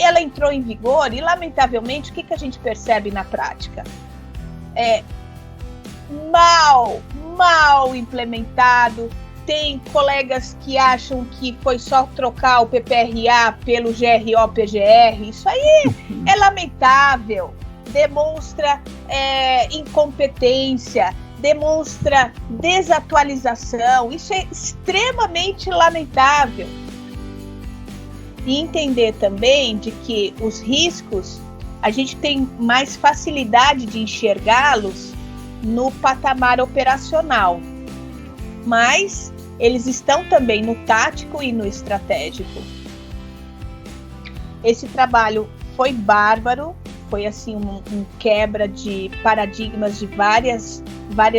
ela entrou em vigor e, lamentavelmente, o que a gente percebe na prática? Mal implementado. Tem colegas que acham que foi só trocar o PPRA pelo GRO-PGR. Isso aí é lamentável, demonstra incompetência, demonstra desatualização. Isso é extremamente lamentável. E entender também de que os riscos, a gente tem mais facilidade de enxergá-los no patamar operacional, mas eles estão também no tático e no estratégico. Esse trabalho foi bárbaro, foi assim um quebra de paradigmas de várias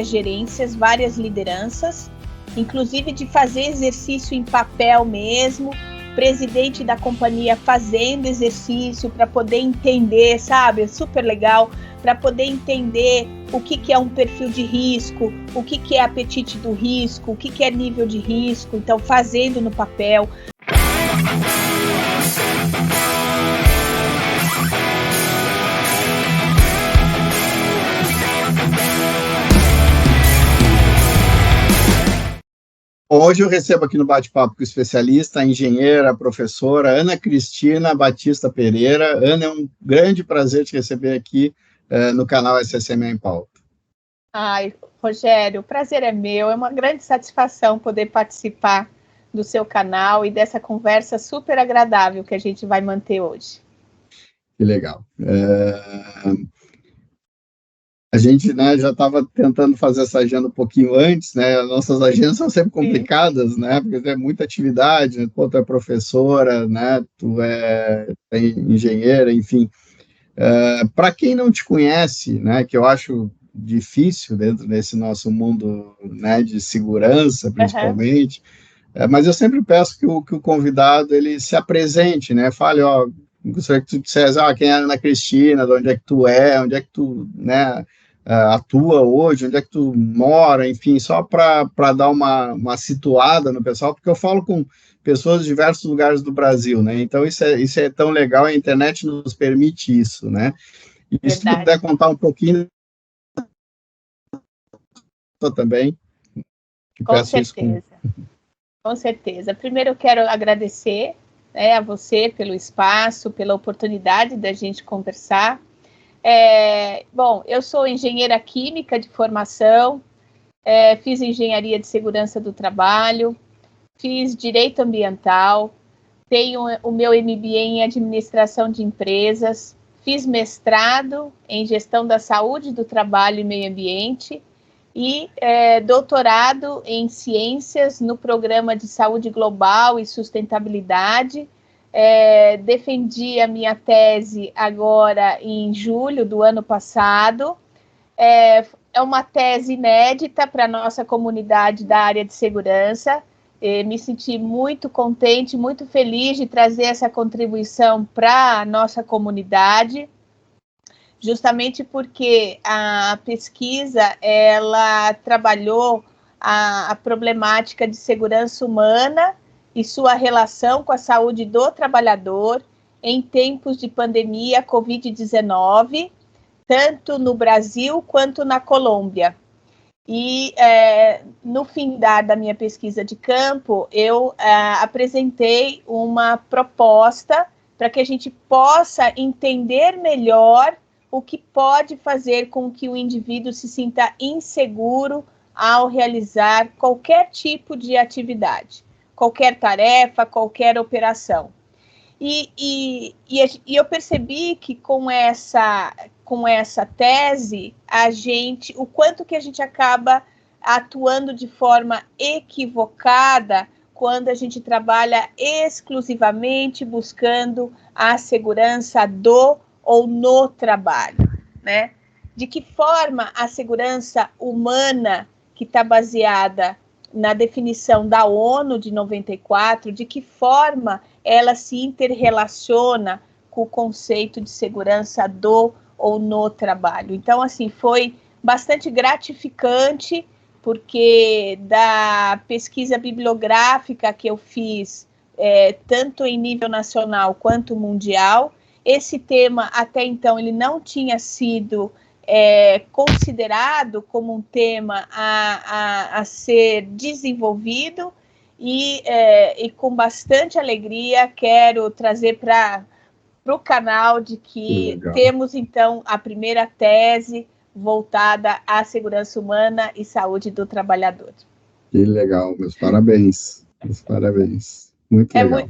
gerências, várias lideranças, inclusive de fazer exercício em papel mesmo, presidente da companhia fazendo exercício para poder entender, sabe, super legal, para poder entender o que é um perfil de risco, o que é apetite do risco, o que é nível de risco, então fazendo no papel. Hoje eu recebo aqui no Bate-Papo com o especialista, a engenheira, a professora Ana Cristina Batista Pereira. Ana, é um grande prazer te receber aqui no canal SSMA em Pauta. Ai, Rogério, o prazer é meu, é uma grande satisfação poder participar do seu canal e dessa conversa super agradável que a gente vai manter hoje. Que legal. A gente, né, já estava tentando fazer essa agenda um pouquinho antes, né? As nossas agendas são sempre complicadas, né? Porque tem muita atividade, né? Pô, tu é professora, né? Tu é engenheira, enfim. Para quem não te conhece, né? Que eu acho difícil dentro desse nosso mundo, né? De segurança, principalmente. Mas eu sempre peço que o convidado ele se apresente, né? Fale, ó, gostaria que tu dissesse, quem é a Ana Cristina, de onde é que tu é, onde é que tu, né? Atua hoje, onde é que tu mora, enfim, só para dar uma situada no pessoal, porque eu falo com pessoas de diversos lugares do Brasil, né? Então isso é tão legal, a internet nos permite isso, né? E se tu puder contar um pouquinho também, com certeza. Com certeza. Primeiro eu quero agradecer a você pelo espaço, pela oportunidade da gente conversar. Bom, eu sou engenheira química de formação, fiz engenharia de segurança do trabalho, fiz direito ambiental, tenho o meu MBA em administração de empresas, fiz mestrado em gestão da saúde do trabalho e meio ambiente e doutorado em ciências no programa de saúde global e sustentabilidade. Defendi a minha tese agora em julho do ano passado. É uma tese inédita para a nossa comunidade da área de segurança. Me senti muito contente, muito feliz de trazer essa contribuição para a nossa comunidade, justamente porque a pesquisa ela trabalhou a problemática de segurança humana e sua relação com a saúde do trabalhador em tempos de pandemia Covid-19, tanto no Brasil quanto na Colômbia. E no fim da minha pesquisa de campo, eu apresentei uma proposta para que a gente possa entender melhor o que pode fazer com que o indivíduo se sinta inseguro ao realizar qualquer tipo de atividade, qualquer tarefa, qualquer operação. E eu percebi que com essa tese, o quanto que a gente acaba atuando de forma equivocada quando a gente trabalha exclusivamente buscando a segurança do ou no trabalho, né? De que forma a segurança humana, que está baseada na definição da ONU de 94, de que forma ela se interrelaciona com o conceito de segurança do ou no trabalho. Então, assim, foi bastante gratificante, porque da pesquisa bibliográfica que eu fiz tanto em nível nacional quanto mundial. Esse tema, até então, ele não tinha sido considerado como um tema a ser desenvolvido, e com bastante alegria quero trazer para o canal de que temos, então, a primeira tese voltada à segurança humana e saúde do trabalhador. Que legal, meus parabéns. Meus parabéns. Muito legal.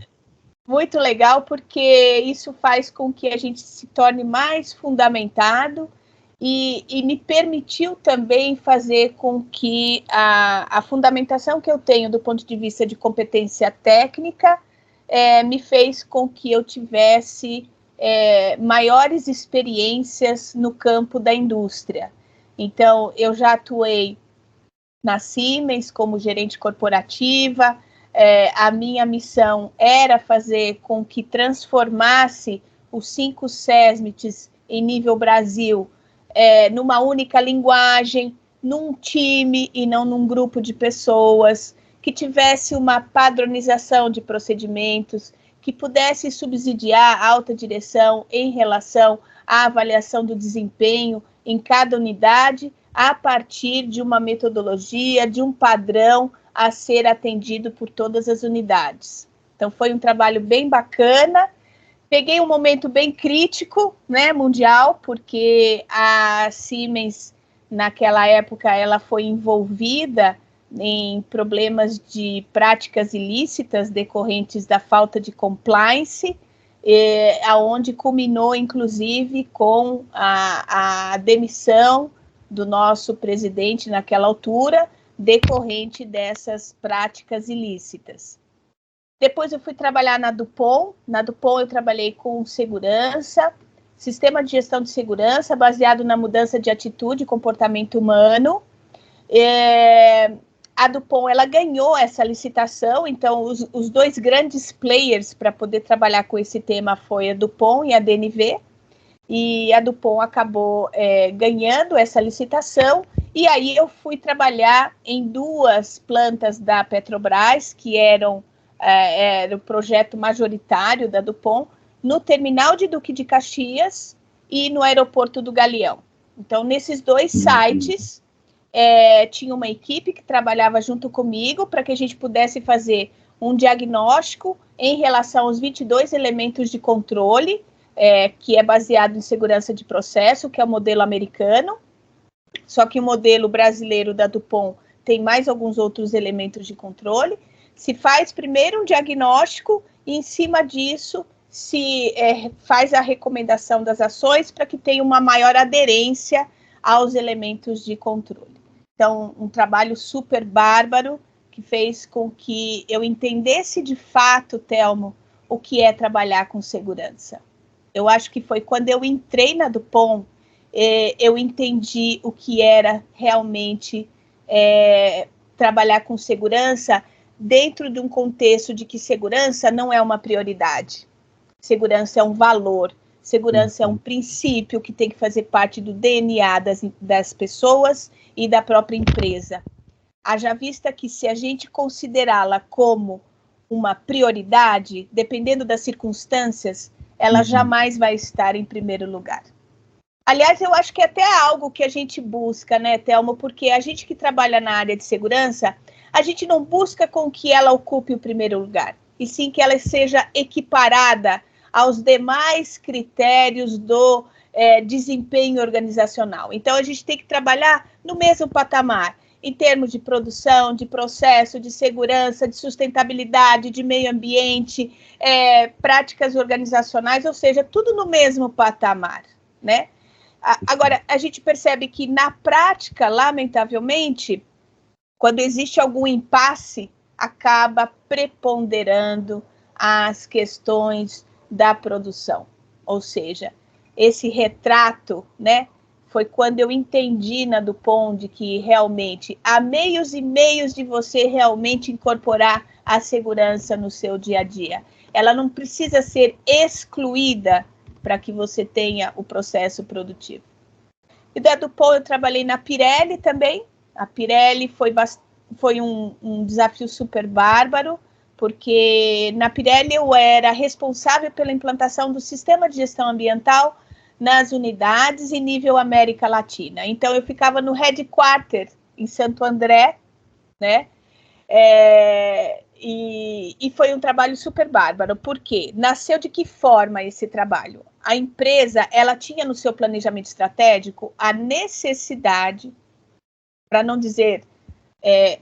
Muito legal, porque isso faz com que a gente se torne mais fundamentado e me permitiu também fazer com que a fundamentação que eu tenho do ponto de vista de competência técnica me fez com que eu tivesse maiores experiências no campo da indústria. Então, eu já atuei na Siemens como gerente corporativa. A minha missão era fazer com que transformasse os 5 SESMITs em nível Brasil numa única linguagem, num time e não num grupo de pessoas, que tivesse uma padronização de procedimentos, que pudesse subsidiar a alta direção em relação à avaliação do desempenho em cada unidade, a partir de uma metodologia, de um padrão a ser atendido por todas as unidades. Então, foi um trabalho bem bacana. Peguei um momento bem crítico, né, mundial, porque a Siemens, naquela época, ela foi envolvida em problemas de práticas ilícitas decorrentes da falta de compliance, aonde culminou, inclusive, com a demissão do nosso presidente naquela altura, decorrente dessas práticas ilícitas. Depois eu fui trabalhar na DuPont. Na DuPont eu trabalhei com segurança, sistema de gestão de segurança, baseado na mudança de atitude e comportamento humano. A DuPont, ela ganhou essa licitação, então os 2 grandes players para poder trabalhar com esse tema foi a DuPont e a DNV, e a DuPont acabou ganhando essa licitação, e aí eu fui trabalhar em 2 plantas da Petrobras, que era o projeto majoritário da DuPont, no terminal de Duque de Caxias e no aeroporto do Galeão. Então, nesses 2 sites, tinha uma equipe que trabalhava junto comigo para que a gente pudesse fazer um diagnóstico em relação aos 22 elementos de controle, que é baseado em segurança de processo, que é o modelo americano, só que o modelo brasileiro da DuPont tem mais alguns outros elementos de controle. Se faz primeiro um diagnóstico e, em cima disso, se faz a recomendação das ações para que tenha uma maior aderência aos elementos de controle. Então, um trabalho super bárbaro que fez com que eu entendesse de fato, Telmo, o que é trabalhar com segurança. Eu acho que foi quando eu entrei na DuPont, eu entendi o que era realmente trabalhar com segurança dentro de um contexto de que segurança não é uma prioridade. Segurança é um valor, segurança é um princípio que tem que fazer parte do DNA das pessoas e da própria empresa. Haja vista que, se a gente considerá-la como uma prioridade, dependendo das circunstâncias, ela jamais vai estar em primeiro lugar. Aliás, eu acho que é até algo que a gente busca, né, Telmo? Porque a gente que trabalha na área de segurança, a gente não busca com que ela ocupe o primeiro lugar, e sim que ela seja equiparada aos demais critérios do desempenho organizacional. Então, a gente tem que trabalhar no mesmo patamar, em termos de produção, de processo, de segurança, de sustentabilidade, de meio ambiente, práticas organizacionais, ou seja, tudo no mesmo patamar, né? Agora, a gente percebe que, na prática, lamentavelmente, quando existe algum impasse, acaba preponderando as questões da produção. Ou seja, esse retrato, né, foi quando eu entendi na DuPont de que realmente há meios e meios de você realmente incorporar a segurança no seu dia a dia. Ela não precisa ser excluída para que você tenha o processo produtivo. E da DuPont eu trabalhei na Pirelli também. A Pirelli foi um desafio super bárbaro, porque na Pirelli eu era responsável pela implantação do sistema de gestão ambiental nas unidades em nível América Latina. Então, eu ficava no headquarter em Santo André, né? E foi um trabalho super bárbaro. Por quê? Nasceu de que forma esse trabalho? A empresa, ela tinha no seu planejamento estratégico a necessidade, para não dizer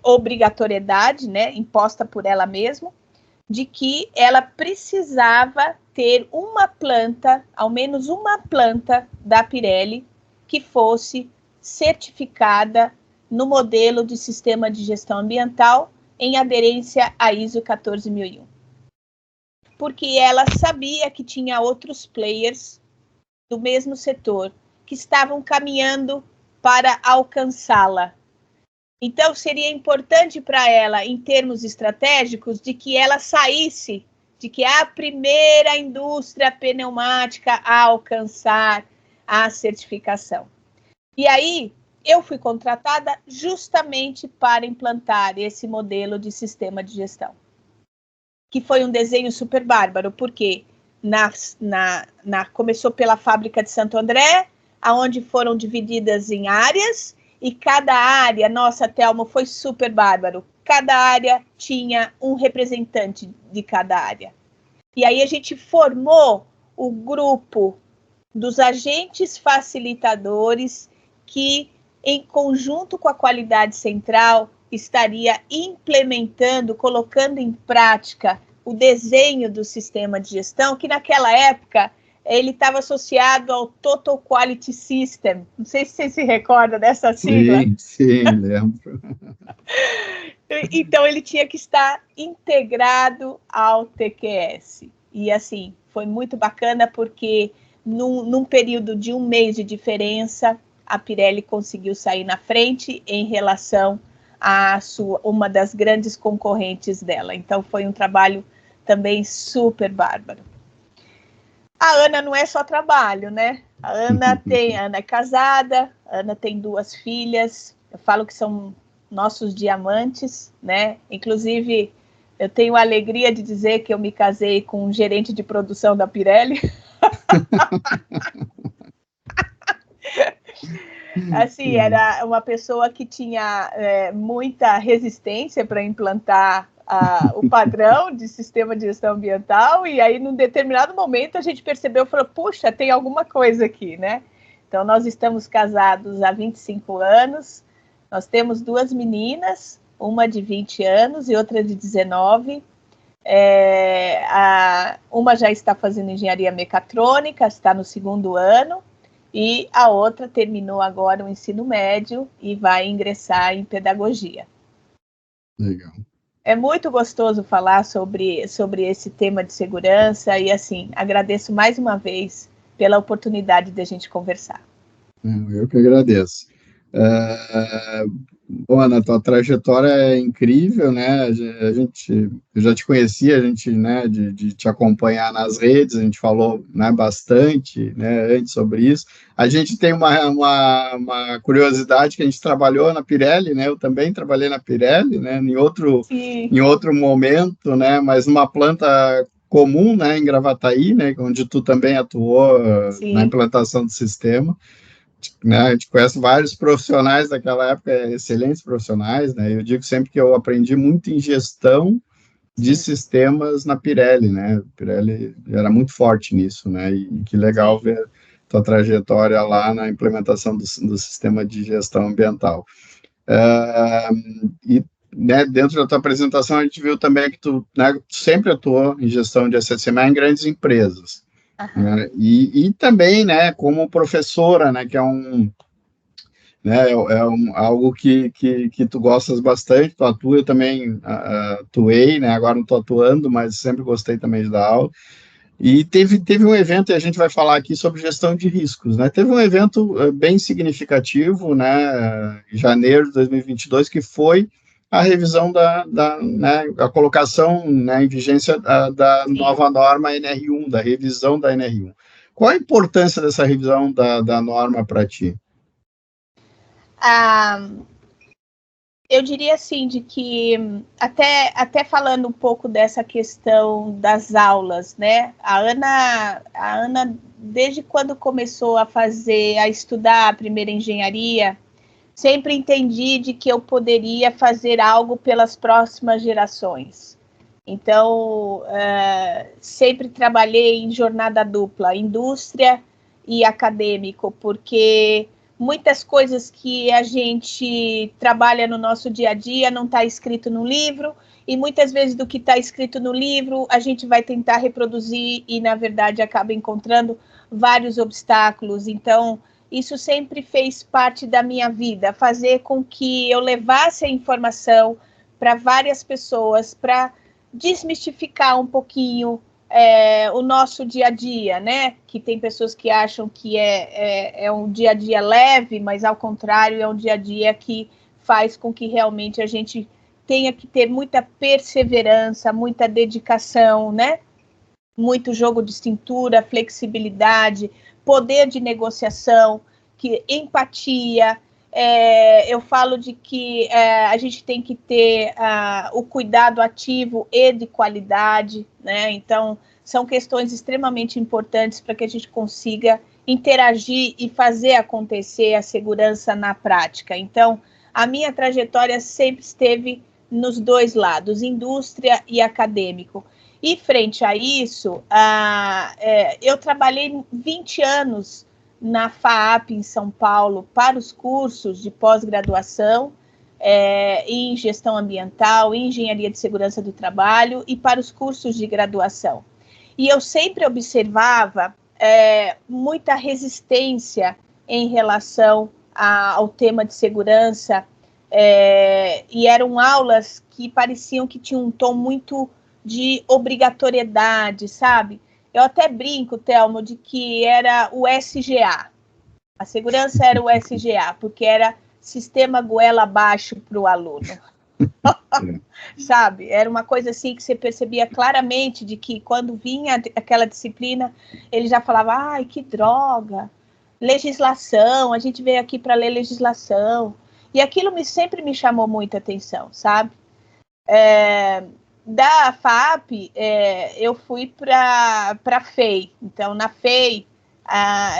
obrigatoriedade, né, imposta por ela mesma, de que ela precisava ter uma planta, ao menos uma planta da Pirelli, que fosse certificada no modelo de sistema de gestão ambiental em aderência à ISO 14001. Porque ela sabia que tinha outros players do mesmo setor que estavam caminhando para alcançá-la. Então, seria importante para ela, em termos estratégicos, de que ela saísse, de que a primeira indústria pneumática a alcançar a certificação. E aí, eu fui contratada justamente para implantar esse modelo de sistema de gestão, que foi um desenho super bárbaro, porque começou pela fábrica de Santo André, onde foram divididas em áreas, e cada área, nossa, Thelma, foi super bárbaro. Cada área tinha um representante de cada área. E aí a gente formou o grupo dos agentes facilitadores que, em conjunto com a qualidade central, estaria implementando, colocando em prática o desenho do sistema de gestão, que naquela época ele estava associado ao Total Quality System. Não sei se você se recorda dessa sigla. Sim, lembro. Então, ele tinha que estar integrado ao TQS. E, assim, foi muito bacana, porque num período de um mês de diferença, a Pirelli conseguiu sair na frente em relação a uma das grandes concorrentes dela. Então, foi um trabalho também super bárbaro. A Ana não é só trabalho, né? A Ana é casada, a Ana tem 2 filhas, eu falo que são nossos diamantes, né? Inclusive, eu tenho a alegria de dizer que eu me casei com um gerente de produção da Pirelli. Assim, era uma pessoa que tinha muita resistência para implantar o padrão de sistema de gestão ambiental, e aí, num determinado momento, a gente percebeu e falou, puxa, tem alguma coisa aqui, né? Então, nós estamos casados há 25 anos, nós temos 2 meninas, uma de 20 anos e outra de 19. Uma já está fazendo engenharia mecatrônica, está no 2º ano, e a outra terminou agora o ensino médio e vai ingressar em pedagogia. Legal. É muito gostoso falar sobre esse tema de segurança e, assim, agradeço mais uma vez pela oportunidade de a gente conversar. Eu que agradeço. Bom, Ana, tua trajetória é incrível, né? Eu já te conhecia, né, de te acompanhar nas redes, a gente falou, né, bastante, né, antes sobre isso. A gente tem uma curiosidade que a gente trabalhou na Pirelli, né? Eu também trabalhei na Pirelli, né, em outro momento, né, mas numa planta comum, né, em Gravataí, né, onde tu também atuou na implantação do sistema. Né, a gente conhece vários profissionais daquela época, excelentes profissionais, né? Eu digo sempre que eu aprendi muito em gestão de sistemas na Pirelli, né? A Pirelli era muito forte nisso, né? E que legal ver tua trajetória lá na implementação do sistema de gestão ambiental. E, né, dentro da tua apresentação, a gente viu também que tu, né, sempre atuou em gestão de SSMA em grandes empresas. Né? E também, né, como professora, né, que é algo que tu gostas bastante, tu atua, eu também atuei, né, agora não estou atuando, mas sempre gostei também de dar aula. E teve um evento, e a gente vai falar aqui sobre gestão de riscos, né, teve um evento bem significativo, né, em janeiro de 2022, que foi a revisão né, a colocação, né, em vigência da nova norma NR1, da revisão da NR1. Qual a importância dessa revisão da norma para ti? Eu diria assim, de que até falando um pouco dessa questão das aulas, né? A Ana, desde quando começou a estudar a primeira engenharia, sempre entendi de que eu poderia fazer algo pelas próximas gerações. Então, sempre trabalhei em jornada dupla, indústria e acadêmico, porque muitas coisas que a gente trabalha no nosso dia a dia não está escrito no livro, e muitas vezes do que está escrito no livro a gente vai tentar reproduzir e, na verdade, acaba encontrando vários obstáculos. Então, isso sempre fez parte da minha vida, fazer com que eu levasse a informação para várias pessoas, para desmistificar um pouquinho o nosso dia a dia, né? Que tem pessoas que acham que é um dia a dia leve, mas ao contrário, é um dia a dia que faz com que realmente a gente tenha que ter muita perseverança, muita dedicação, né? Muito jogo de cintura, flexibilidade, poder de negociação, empatia. Eu falo de que a gente tem que ter o cuidado ativo e de qualidade, né? Então, são questões extremamente importantes para que a gente consiga interagir e fazer acontecer a segurança na prática. Então, a minha trajetória sempre esteve nos dois lados, indústria e acadêmico. E, frente a isso, eu trabalhei 20 anos na FAAP, em São Paulo, para os cursos de pós-graduação em gestão ambiental, em engenharia de segurança do trabalho e para os cursos de graduação. E eu sempre observava muita resistência em relação ao tema de segurança, e eram aulas que pareciam que tinham um tom muito de obrigatoriedade, sabe? Eu até brinco, Thelmo, de que era o SGA. A segurança era o SGA, porque era sistema goela abaixo para o aluno. Sabe? Era uma coisa assim que você percebia claramente de que quando vinha aquela disciplina, ele já falava, ai, que droga, legislação, a gente veio aqui para ler legislação. E aquilo sempre me chamou muita atenção, sabe? Da FAAP, eu fui para a FEI. Então, na FEI,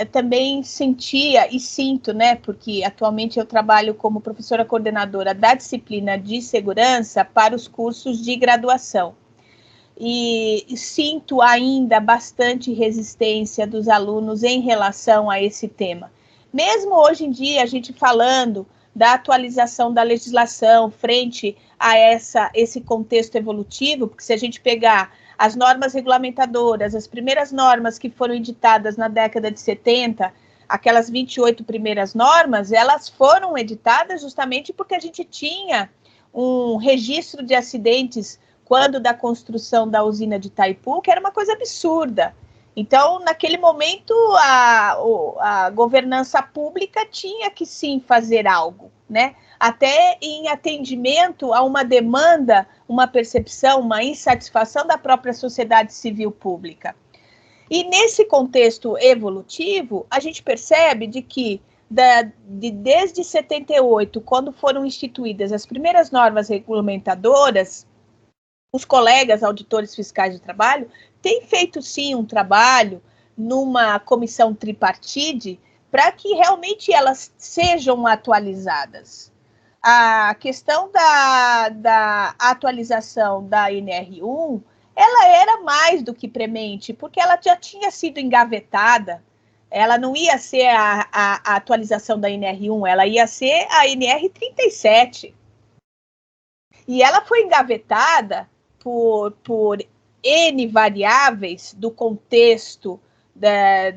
eu também sentia e sinto, né, porque atualmente eu trabalho como professora coordenadora da disciplina de segurança para os cursos de graduação. E sinto ainda bastante resistência dos alunos em relação a esse tema. Mesmo hoje em dia, a gente falando da atualização da legislação frente a esse contexto evolutivo, porque se a gente pegar as normas regulamentadoras, as primeiras normas que foram editadas na década de 70, aquelas 28 primeiras normas, elas foram editadas justamente porque a gente tinha um registro de acidentes quando da construção da usina de Itaipu, que era uma coisa absurda. Então, naquele momento, a governança pública tinha que, sim, fazer algo, né? Até em atendimento a uma demanda, uma percepção, uma insatisfação da própria sociedade civil pública. E nesse contexto evolutivo, a gente percebe de que, desde 78, quando foram instituídas as primeiras normas regulamentadoras, os colegas auditores fiscais de trabalho têm feito, sim, um trabalho numa comissão tripartite para que realmente elas sejam atualizadas. A questão da atualização da NR1, ela era mais do que premente, porque ela já tinha sido engavetada. Ela não ia ser a atualização da NR1, ela ia ser a NR37. E ela foi engavetada por N variáveis do contexto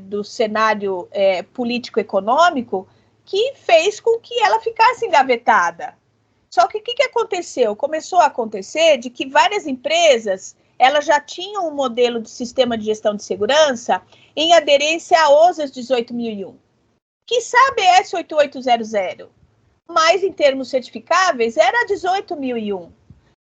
do cenário político-econômico que fez com que ela ficasse engavetada. Só que o que aconteceu? Começou a acontecer de que várias empresas elas já tinham um modelo de sistema de gestão de segurança em aderência à OSAS 18001, que sabe BS 8800, mas em termos certificáveis era 18001.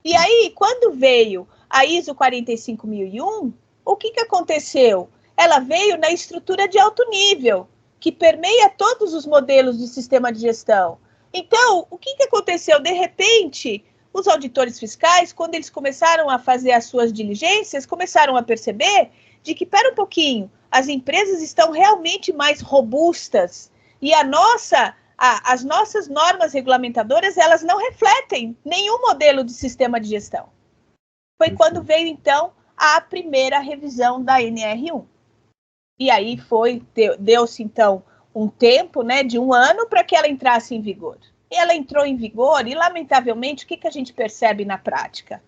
E aí, quando veio a ISO 45001, o que aconteceu? Ela veio na estrutura de alto nível, que permeia todos os modelos de sistema de gestão. Então, o que aconteceu? De repente, os auditores fiscais, quando eles começaram a fazer as suas diligências, começaram a perceber de que, pera um pouquinho, as empresas estão realmente mais robustas e as nossas normas regulamentadoras, elas não refletem nenhum modelo de sistema de gestão. Foi quando veio, então, a primeira revisão da NR1. E aí deu-se, então, um tempo, né, de 1 ano para que ela entrasse em vigor. E ela entrou em vigor e, lamentavelmente, o que a gente percebe na prática?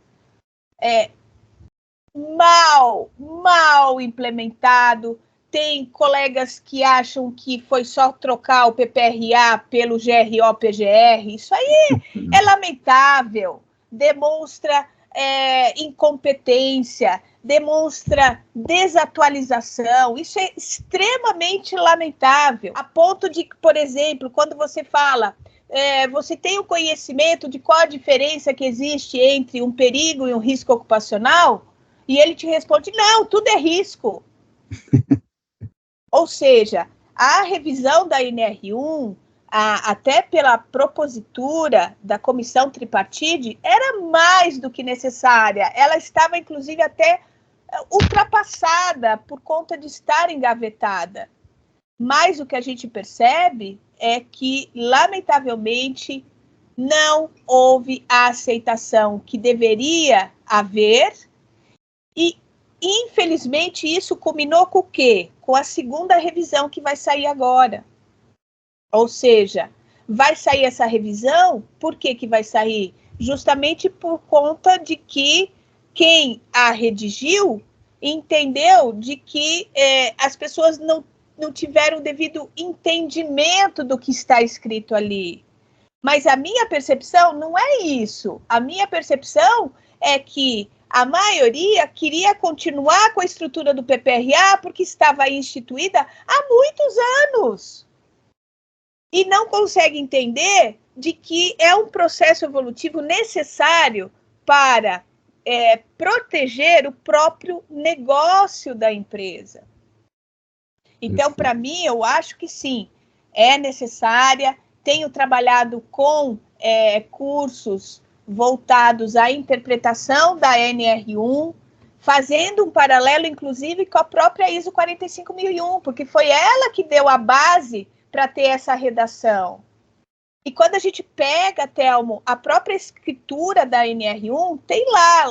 Mal implementado. Tem colegas que acham que foi só trocar o PPRA pelo GRO-PGR. Isso aí é lamentável. Demonstra incompetência, demonstra desatualização. Isso é extremamente lamentável. A ponto de que, por exemplo, quando você fala... você tem o conhecimento de qual a diferença que existe entre um perigo e um risco ocupacional? E ele te responde, não, tudo é risco. Ou seja, a revisão da NR1, até pela propositura da comissão tripartite, era mais do que necessária. Ela estava, inclusive, até ultrapassada por conta de estar engavetada. Mas o que a gente percebe é que, lamentavelmente, não houve a aceitação que deveria haver e, infelizmente, isso culminou com o quê? Com a segunda revisão que vai sair agora. Ou seja, vai sair essa revisão, por que vai sair? Justamente por conta de que quem a redigiu entendeu de que as pessoas não tiveram o devido entendimento do que está escrito ali. Mas a minha percepção não é isso. A minha percepção é que a maioria queria continuar com a estrutura do PPRA porque estava instituída há muitos anos. E não consegue entender de que é um processo evolutivo necessário para proteger o próprio negócio da empresa. Então, para mim, eu acho que sim, é necessária. Tenho trabalhado com cursos voltados à interpretação da NR1, fazendo um paralelo, inclusive, com a própria ISO 45001, porque foi ela que deu a base para ter essa redação. E quando a gente pega, Telmo, a própria escritura da NR1, tem lá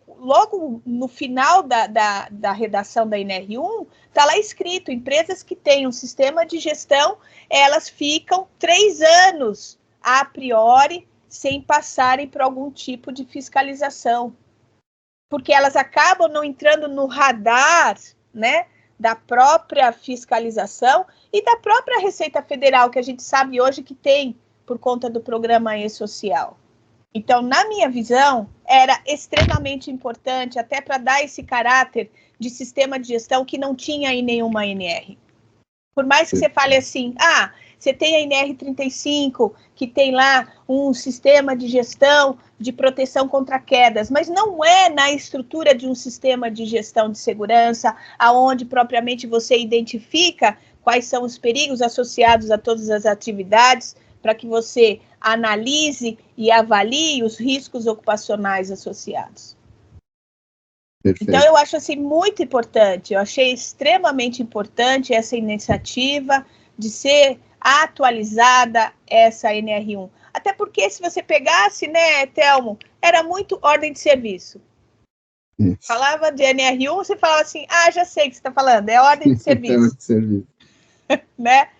logo no final da redação da NR1, está lá escrito, empresas que têm um sistema de gestão, elas ficam 3 anos, a priori, sem passarem por algum tipo de fiscalização. Porque elas acabam não entrando no radar, né, da própria fiscalização e da própria Receita Federal, que a gente sabe hoje que tem, por conta do programa E-Social. Então, na minha visão, era extremamente importante, até para dar esse caráter de sistema de gestão que não tinha em nenhuma NR. Por mais que você fale assim, você tem a NR 35, que tem lá um sistema de gestão de proteção contra quedas, mas não é na estrutura de um sistema de gestão de segurança, aonde propriamente você identifica quais são os perigos associados a todas as atividades, para que você analise e avalie os riscos ocupacionais associados. Perfeito. Então, eu acho assim, muito importante, eu achei extremamente importante essa iniciativa de ser atualizada essa NR1. Até porque, se você pegasse, né, Telmo, era muito ordem de serviço. Isso. Falava de NR1, você falava assim, já sei o que você está falando, é ordem de serviço. Né?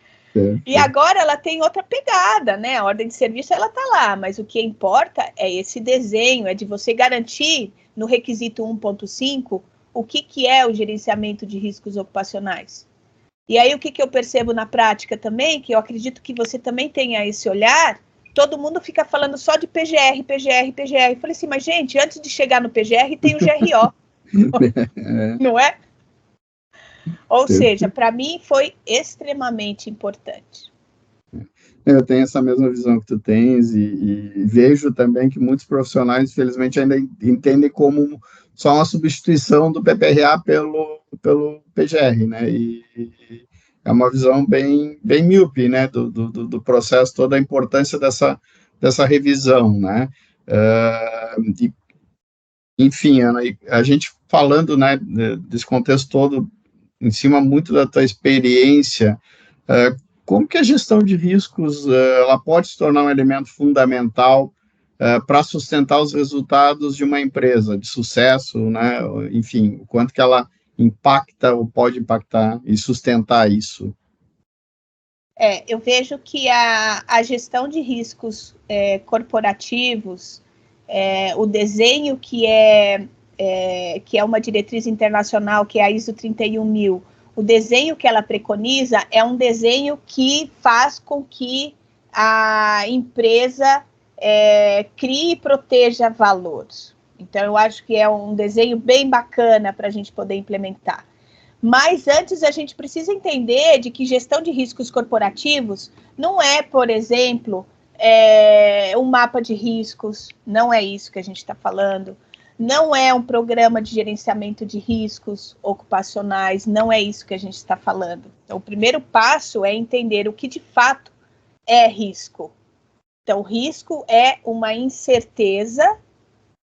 E agora ela tem outra pegada, né? A ordem de serviço ela está lá, mas o que importa é esse desenho, é de você garantir no requisito 1.5 o que é o gerenciamento de riscos ocupacionais. E aí o que eu percebo na prática também, que eu acredito que você também tenha esse olhar, todo mundo fica falando só de PGR. Eu falei assim, mas gente, antes de chegar no PGR tem o GRO, não é? Ou seja, para mim foi extremamente importante. Eu tenho essa mesma visão que tu tens e vejo também que muitos profissionais, infelizmente, ainda entendem como só uma substituição do PPRA pelo PGR, né? E é uma visão bem míope, né, do processo, toda a importância dessa revisão, né? Enfim, Ana, a gente falando, né, desse contexto todo, em cima muito da tua experiência, como que a gestão de riscos ela pode se tornar um elemento fundamental para sustentar os resultados de uma empresa de sucesso, né? Enfim, o quanto que ela impacta ou pode impactar e sustentar isso? Eu vejo que a gestão de riscos corporativos, o desenho que é uma diretriz internacional, que é a ISO 31000, o desenho que ela preconiza é um desenho que faz com que a empresa crie e proteja valores. Então, eu acho que é um desenho bem bacana para a gente poder implementar. Mas antes a gente precisa entender de que gestão de riscos corporativos não é, por exemplo, um mapa de riscos, não é isso que a gente está falando, não é um programa de gerenciamento de riscos ocupacionais, não é isso que a gente está falando. Então, o primeiro passo é entender o que de fato é risco. Então, risco é uma incerteza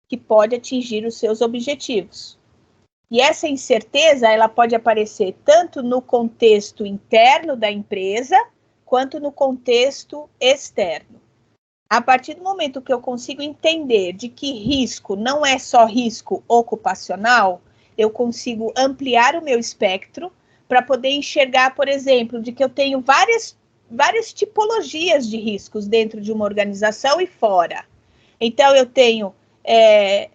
que pode atingir os seus objetivos. E essa incerteza, ela pode aparecer tanto no contexto interno da empresa, quanto no contexto externo. A partir do momento que eu consigo entender de que risco não é só risco ocupacional, eu consigo ampliar o meu espectro para poder enxergar, por exemplo, de que eu tenho várias tipologias de riscos dentro de uma organização e fora. Então, eu tenho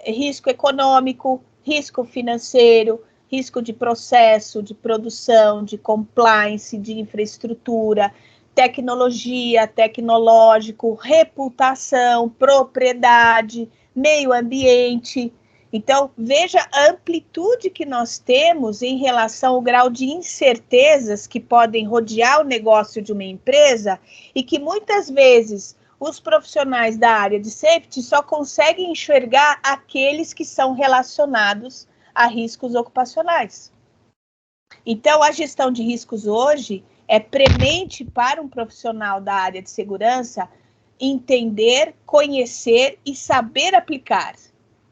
risco econômico, risco financeiro, risco de processo, de produção, de compliance, de infraestrutura, tecnologia, tecnológico, reputação, propriedade, meio ambiente. Então, veja a amplitude que nós temos em relação ao grau de incertezas que podem rodear o negócio de uma empresa e que muitas vezes os profissionais da área de safety só conseguem enxergar aqueles que são relacionados a riscos ocupacionais. Então, a gestão de riscos hoje é premente para um profissional da área de segurança entender, conhecer e saber aplicar,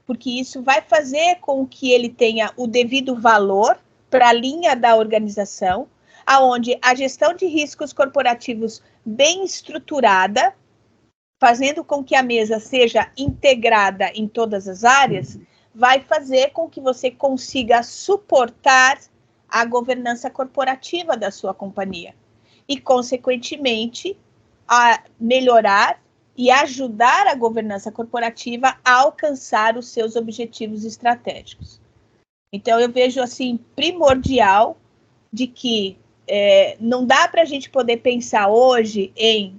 porque isso vai fazer com que ele tenha o devido valor para a linha da organização, aonde a gestão de riscos corporativos bem estruturada, fazendo com que a mesa seja integrada em todas as áreas, vai fazer com que você consiga suportar a governança corporativa da sua companhia e, consequentemente, a melhorar e ajudar a governança corporativa a alcançar os seus objetivos estratégicos. Então, eu vejo, assim, primordial de que não dá para a gente poder pensar hoje em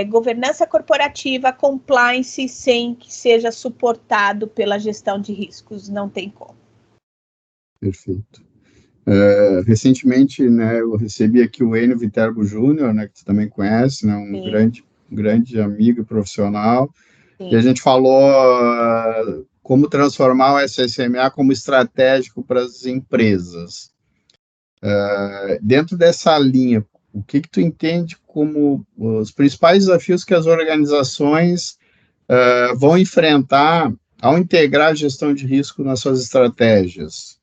governança corporativa, compliance, sem que seja suportado pela gestão de riscos. Não tem como. Perfeito. Recentemente, né, eu recebi aqui o Enio Viterbo Júnior, né, que você também conhece, né, um grande amigo profissional, Sim. E a gente falou como transformar o SSMA como estratégico para as empresas. Dentro dessa linha, o que tu entende como os principais desafios que as organizações vão enfrentar ao integrar a gestão de risco nas suas estratégias?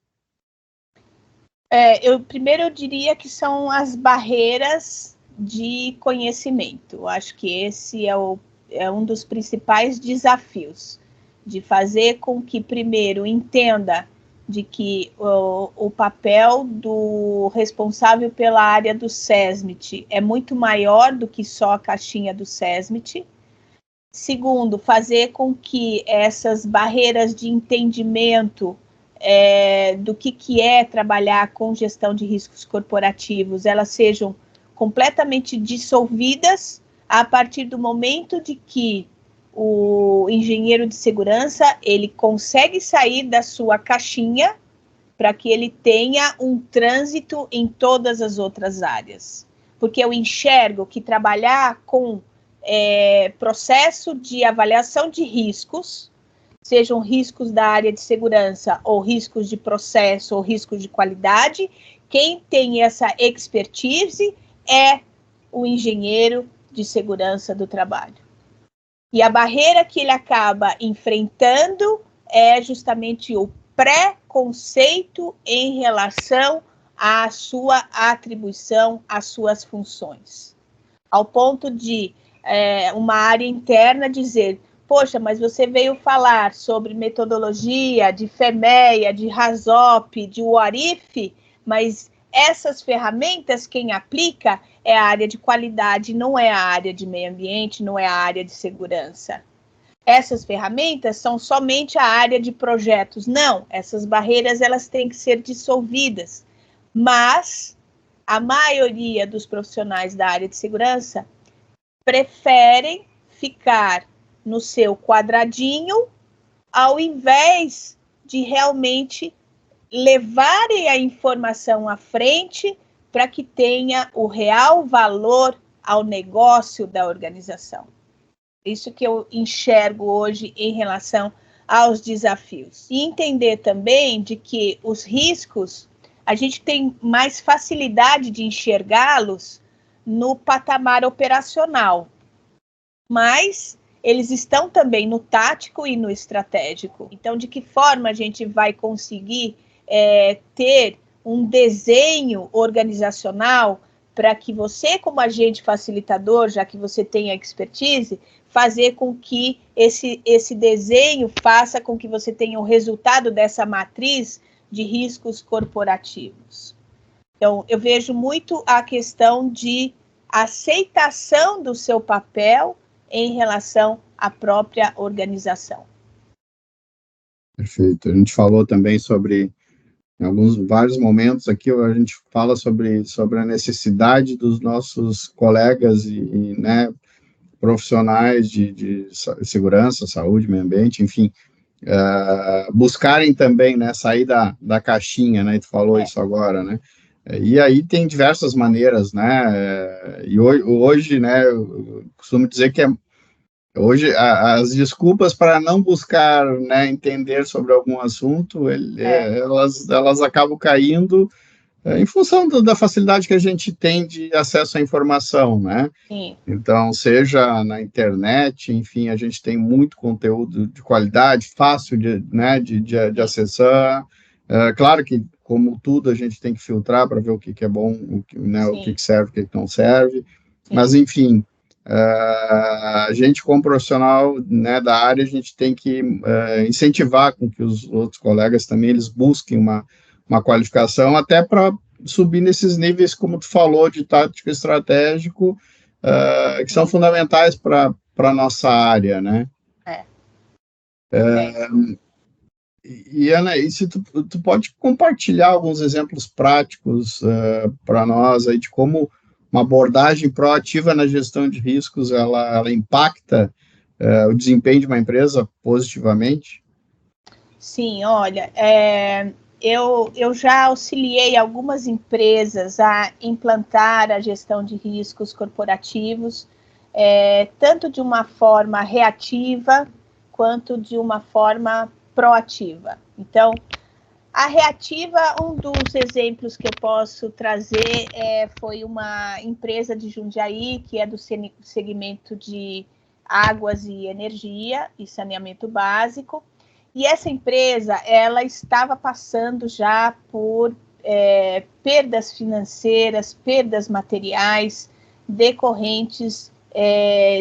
Primeiro eu diria que são as barreiras de conhecimento. Eu acho que esse é um dos principais desafios, de fazer com que, primeiro, entenda de que o papel do responsável pela área do SESMIT é muito maior do que só a caixinha do SESMIT. Segundo, fazer com que essas barreiras de entendimento do que é trabalhar com gestão de riscos corporativos, elas sejam completamente dissolvidas a partir do momento de que o engenheiro de segurança, ele consegue sair da sua caixinha para que ele tenha um trânsito em todas as outras áreas. Porque eu enxergo que trabalhar com processo de avaliação de riscos sejam riscos da área de segurança, ou riscos de processo, ou riscos de qualidade, quem tem essa expertise é o engenheiro de segurança do trabalho. E a barreira que ele acaba enfrentando é justamente o preconceito em relação à sua atribuição, às suas funções. Ao ponto de uma área interna dizer, poxa, mas você veio falar sobre metodologia de FEMEA, de RASOP, de WARIF, mas essas ferramentas, quem aplica é a área de qualidade, não é a área de meio ambiente, não é a área de segurança. Essas ferramentas são somente a área de projetos. Não, essas barreiras elas têm que ser dissolvidas. Mas a maioria dos profissionais da área de segurança preferem ficar no seu quadradinho, ao invés de realmente levarem a informação à frente para que tenha o real valor ao negócio da organização. Isso que eu enxergo hoje em relação aos desafios. E entender também de que os riscos, a gente tem mais facilidade de enxergá-los no patamar operacional, mas eles estão também no tático e no estratégico. Então, de que forma a gente vai conseguir ter um desenho organizacional para que você, como agente facilitador, já que você tem a expertise, fazer com que esse desenho faça com que você tenha o resultado dessa matriz de riscos corporativos. Então, eu vejo muito a questão de aceitação do seu papel em relação à própria organização. Perfeito. A gente falou também sobre, em vários momentos aqui, a gente fala sobre a necessidade dos nossos colegas né, profissionais de segurança, saúde, meio ambiente, enfim, buscarem também, né, sair da caixinha, né, tu falou isso agora, né, e aí tem diversas maneiras, né, e hoje, né, eu costumo dizer que hoje as desculpas para não buscar, né, entender sobre algum assunto, elas acabam caindo em função da facilidade que a gente tem de acesso à informação, né? Sim. Então, seja na internet, enfim, a gente tem muito conteúdo de qualidade, fácil de acessar. Claro que, como tudo, a gente tem que filtrar para ver o que é bom, o que serve, o que não serve. Sim. Mas, enfim, a gente, como profissional, né, da área, a gente tem que incentivar com que os outros colegas também eles busquem uma qualificação, até para subir nesses níveis, como tu falou, de tático estratégico, que são fundamentais para a nossa área, né? E, Ana, e se tu pode compartilhar alguns exemplos práticos para nós aí de como uma abordagem proativa na gestão de riscos, ela impacta o desempenho de uma empresa positivamente? Sim, olha, eu já auxiliei algumas empresas a implantar a gestão de riscos corporativos, tanto de uma forma reativa, quanto de uma forma proativa. Então, a reativa, um dos exemplos que eu posso trazer foi uma empresa de Jundiaí, que é do segmento de águas e energia e saneamento básico. E essa empresa, ela estava passando já por perdas financeiras, perdas materiais, decorrentes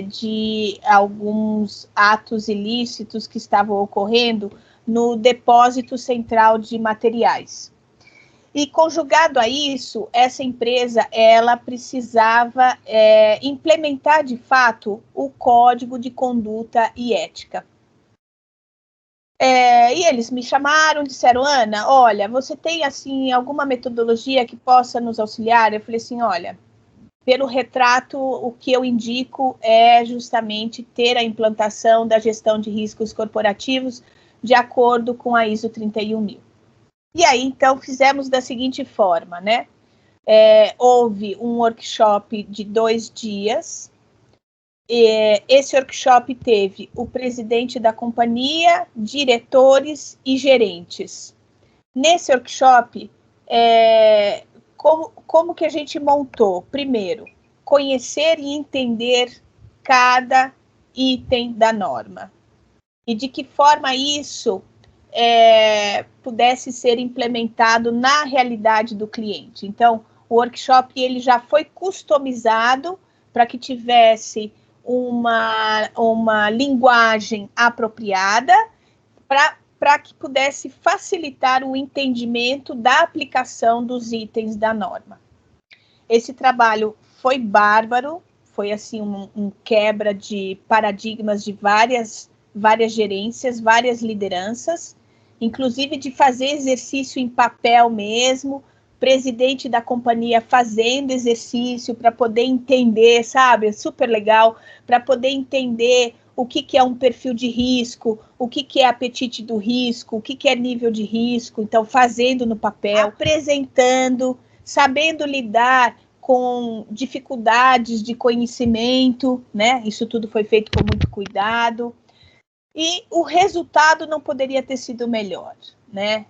de alguns atos ilícitos que estavam ocorrendo no depósito central de materiais. E conjugado a isso, essa empresa, ela precisava implementar de fato o código de conduta e ética. E eles me chamaram, disseram, Ana, olha, você tem assim alguma metodologia que possa nos auxiliar? Eu falei assim, olha, pelo retrato, o que eu indico é justamente ter a implantação da gestão de riscos corporativos de acordo com a ISO 31000. E aí, então, fizemos da seguinte forma, né? Houve um workshop de 2 dias, esse workshop teve o presidente da companhia, diretores e gerentes. Nesse workshop, como que a gente montou? Primeiro, conhecer e entender cada item da norma. E de que forma isso pudesse ser implementado na realidade do cliente. Então, o workshop ele já foi customizado para que tivesse uma linguagem apropriada para que pudesse facilitar o entendimento da aplicação dos itens da norma. Esse trabalho foi bárbaro, foi assim um quebra de paradigmas de várias gerências, várias lideranças, inclusive de fazer exercício em papel mesmo, presidente da companhia fazendo exercício para poder entender, sabe? Super legal, para poder entender o que é um perfil de risco, o que é apetite do risco, o que é nível de risco. Então, fazendo no papel, apresentando, sabendo lidar com dificuldades de conhecimento, né? Isso tudo foi feito com muito cuidado. E o resultado não poderia ter sido melhor, né?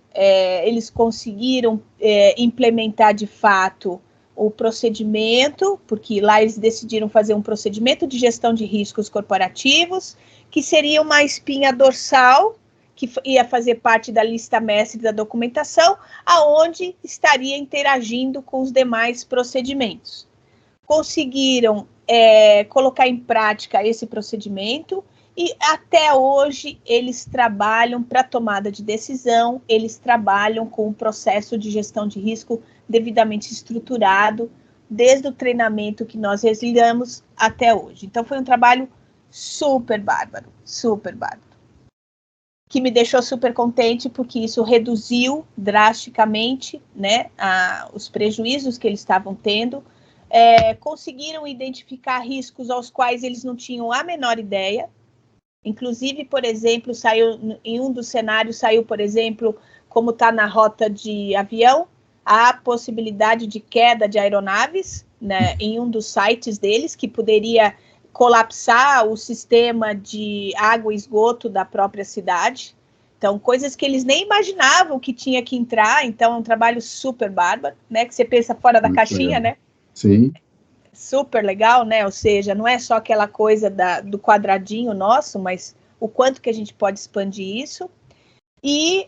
Eles conseguiram implementar de fato o procedimento, porque lá eles decidiram fazer um procedimento de gestão de riscos corporativos, que seria uma espinha dorsal, que ia fazer parte da lista mestre da documentação, aonde estaria interagindo com os demais procedimentos. Conseguiram colocar em prática esse procedimento, e até hoje eles trabalham para tomada de decisão, eles trabalham com o processo de gestão de risco devidamente estruturado, desde o treinamento que nós realizamos até hoje. Então, foi um trabalho super bárbaro, que me deixou super contente, porque isso reduziu drasticamente, né, os prejuízos que eles estavam tendo, conseguiram identificar riscos aos quais eles não tinham a menor ideia. Inclusive, por exemplo, em um dos cenários, por exemplo, como está na rota de avião, a possibilidade de queda de aeronaves, né, em um dos sites deles, que poderia colapsar o sistema de água e esgoto da própria cidade. Então, coisas que eles nem imaginavam que tinha que entrar. Então, é um trabalho super bárbaro, né, que você pensa fora da caixinha, né? Sim. Super legal, né? Ou seja, não é só aquela coisa do quadradinho nosso, mas o quanto que a gente pode expandir isso. E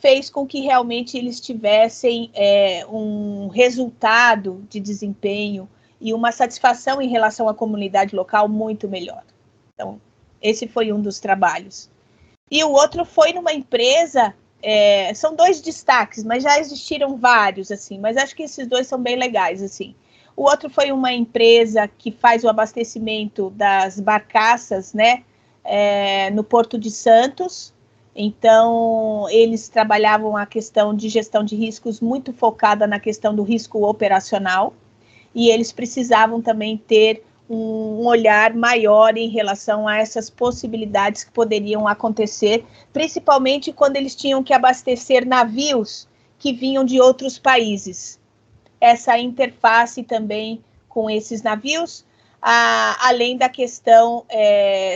fez com que realmente eles tivessem um resultado de desempenho e uma satisfação em relação à comunidade local muito melhor. Então, esse foi um dos trabalhos. E o outro foi numa empresa, são dois destaques, mas já existiram vários, assim, mas acho que esses dois são bem legais, assim. O outro foi uma empresa que faz o abastecimento das barcaças, né, no Porto de Santos. Então, eles trabalhavam a questão de gestão de riscos muito focada na questão do risco operacional, e eles precisavam também ter um olhar maior em relação a essas possibilidades que poderiam acontecer, principalmente quando eles tinham que abastecer navios que vinham de outros países. Essa interface também com esses navios, além da questão,